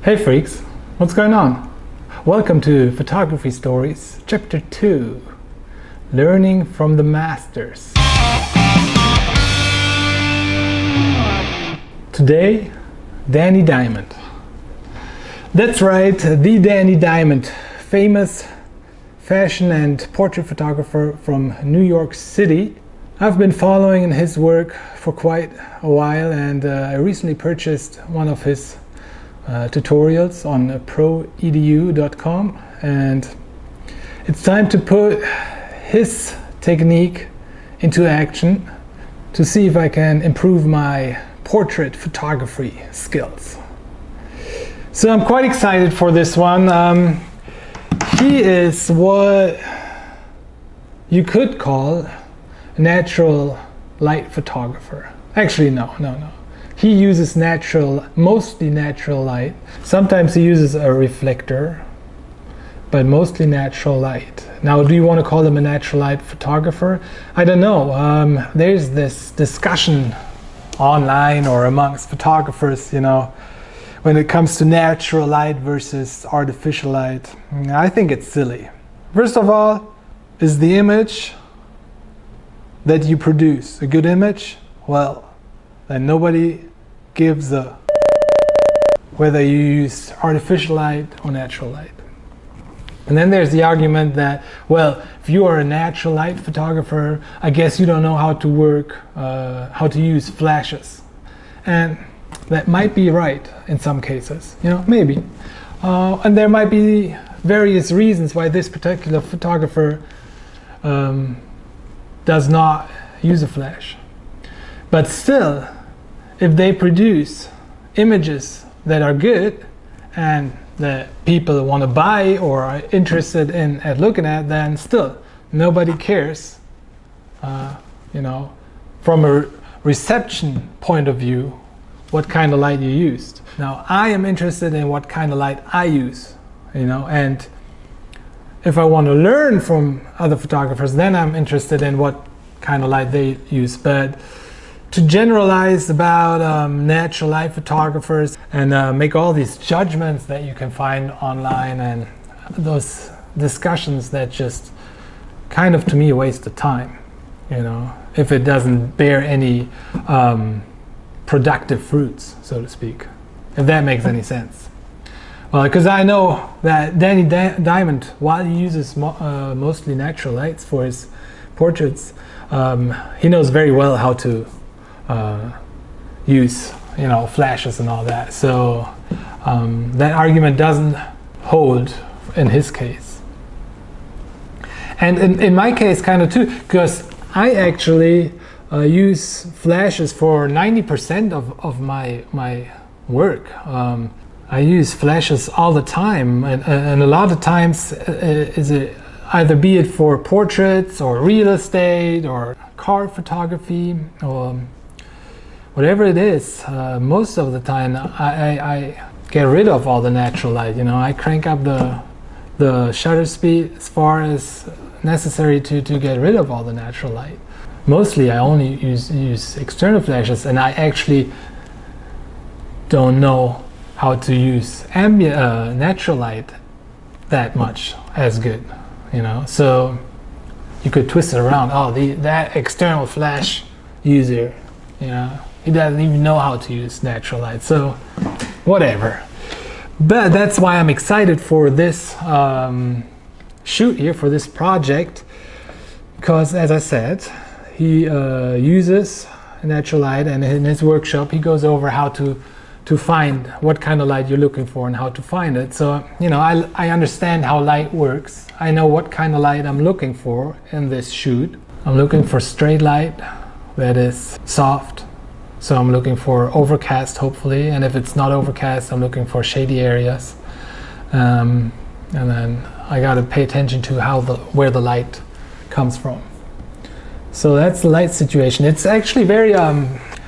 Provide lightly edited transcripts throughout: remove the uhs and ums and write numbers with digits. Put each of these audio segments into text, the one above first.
Hey freaks, what's going on? Welcome to Photography Stories, Chapter 2, Learning from the Masters. Today, Dani Diamond. That's right, the Dani Diamond, famous fashion and portrait photographer from New York City. I've been following his work for quite a while, and I recently purchased one of his tutorials on proedu.com, and it's time to put his technique into action to see if I can improve my portrait photography skills. So I'm quite excited for this one. He is what you could call a natural light photographer. Actually, no. He uses mostly natural light. Sometimes he uses a reflector, but mostly natural light. Now, do you want to call him a natural light photographer? I don't know. There's this discussion online or amongst photographers, when it comes to natural light versus artificial light. I think it's silly. First of all, is the image that you produce a good image? Well, then nobody gives a whether you use artificial light or natural light. And then there's the argument that, well, if you are a natural light photographer, I guess you don't know how to work, how to use flashes. And that might be right in some cases, maybe. And there might be various reasons why this particular photographer does not use a flash. But still, if they produce images that are good and that people want to buy or are interested in looking at, then still nobody cares, from a reception point of view, what kind of light you used. Now, I am interested in what kind of light I use, and if I want to learn from other photographers, then I'm interested in what kind of light they use. But to generalize about natural light photographers and make all these judgments that you can find online and those discussions that just kind of, to me, waste of time, if it doesn't bear any productive fruits, so to speak, if that makes any sense. Well, because I know that Dani Diamond, while he uses mostly natural lights for his portraits, he knows very well how to use flashes and all that, so that argument doesn't hold in his case, and in my case kind of too, because I actually use flashes for 90% of my work. I use flashes all the time, and a lot of times is it either be it for portraits or real estate or car photography or whatever it is. Most of the time I get rid of all the natural light. I crank up the shutter speed as far as necessary to get rid of all the natural light. Mostly I only use external flashes, and I actually don't know how to use natural light that much as good, so you could twist it around. That external flash user, he doesn't even know how to use natural light, so whatever. But that's why I'm excited for this shoot here, for this project, because as I said, he uses natural light, and in his workshop he goes over how to find what kind of light you're looking for and how to find it. So I understand how light works. I know what kind of light I'm looking for in this shoot. I'm looking for straight light that is soft, so I'm looking for overcast, hopefully, and if it's not overcast, I'm looking for shady areas, and then I got to pay attention to where the light comes from. So that's the light situation. It's actually very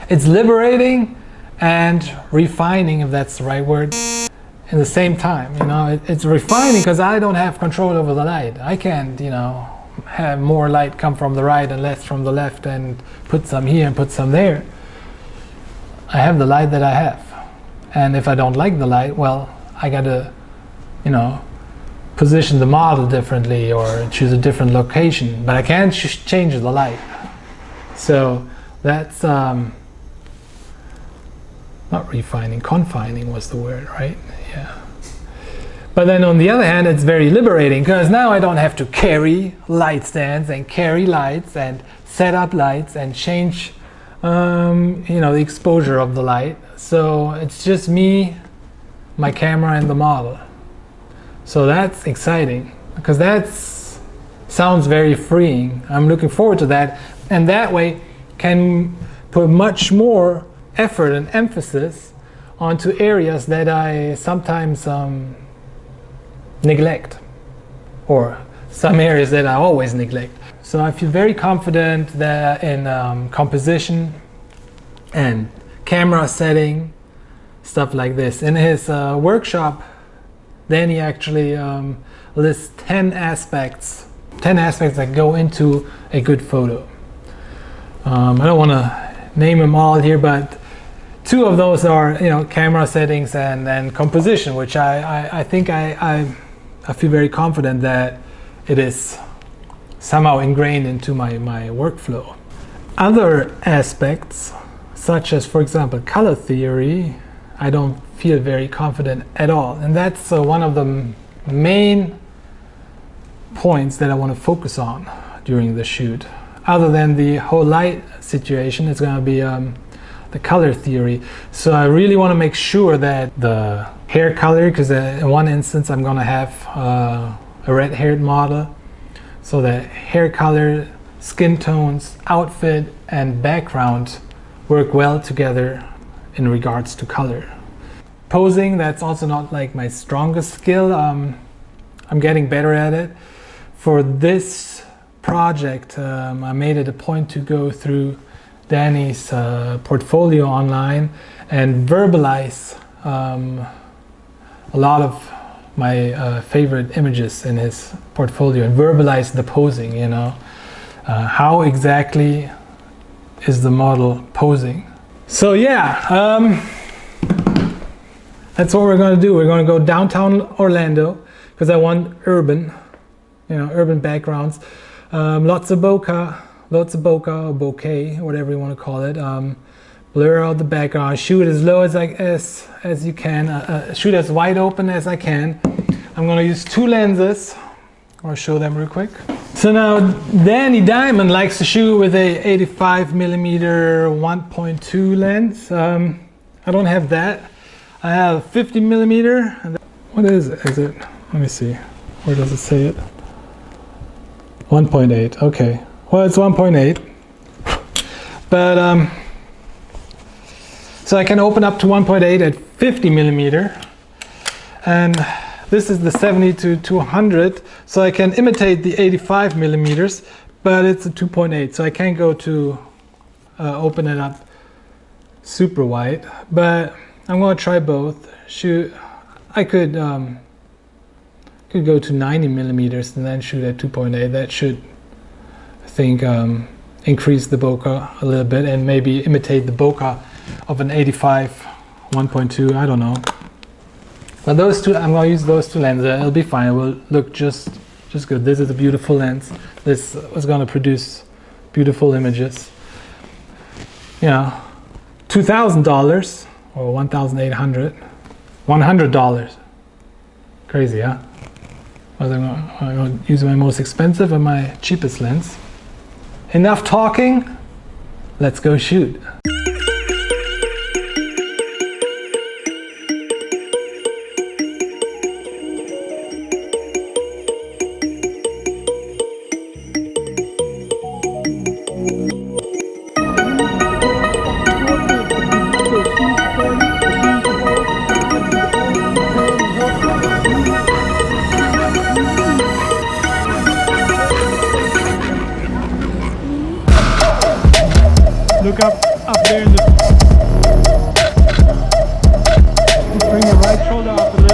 it's liberating and refining, if that's the right word, in the same time. It's refining because I don't have control over the light. I can't have more light come from the right and less from the left and put some here and put some there. I have the light that I have, and if I don't like the light, well, I gotta, you know, position the model differently or choose a different location, but I can't change the light. So that's not refining, confining was the word, right? Yeah. But then on the other hand, it's very liberating because now I don't have to carry light stands and carry lights and set up lights and change you know, the exposure of the light. So it's just me, my camera, and the model. So that's exciting because that sounds very freeing. I'm looking forward to that, and that way can put much more effort and emphasis onto areas that I sometimes neglect, or some areas that I always neglect. So I feel very confident that in composition and camera setting, stuff like this. In his workshop, Dani actually lists 10 aspects that go into a good photo. I don't want to name them all here, but 2 of those are, you know, camera settings and composition, which I think I feel very confident that it is somehow ingrained into my workflow. Other aspects, such as, for example, color theory, I don't feel very confident at all. And that's one of the main points that I want to focus on during the shoot. Other than the whole light situation, it's going to be the color theory. So I really want to make sure that the hair color, because in one instance I'm going to have a red-haired model, so that hair color, skin tones, outfit, and background work well together in regards to color. Posing, that's also not like my strongest skill. I'm getting better at it. For this project, I made it a point to go through Dani's portfolio online and verbalize a lot of my favorite images in his portfolio, and verbalize the posing, you know. How exactly is the model posing? So yeah, that's what we're going to do. We're going to go downtown Orlando because I want urban, you know, urban backgrounds. Lots of bokeh, or bokeh, whatever you want to call it. Blur out the background, shoot as low as you can, shoot as wide open as I can. I'm going to use 2 lenses. I'll show them real quick. So now Dani Diamond likes to shoot with a 85mm 1.2 lens. I don't have that. I have 50mm. What is it? Let me see. Where does it say it? 1.8. Okay. Well, it's 1.8. But so I can open up to 1.8 at 50mm, and this is the 70 to 200, so I can imitate the 85mm, but it's a 2.8, so I can't go to open it up super wide, but I'm going to try both. Shoot, I could go to 90mm and then shoot at 2.8. That should, I think, increase the bokeh a little bit and maybe imitate the bokeh of an 85 1.2, I don't know. But those 2, I'm going to use those 2 lenses. It'll be fine. It will look just good. This is a beautiful lens. This is going to produce beautiful images. You know, $2,000 or $1,800, $100. Crazy, huh? I'm going to use my most expensive and my cheapest lens. Enough talking. Let's go shoot. Look up there in the... Bring your right shoulder up a little.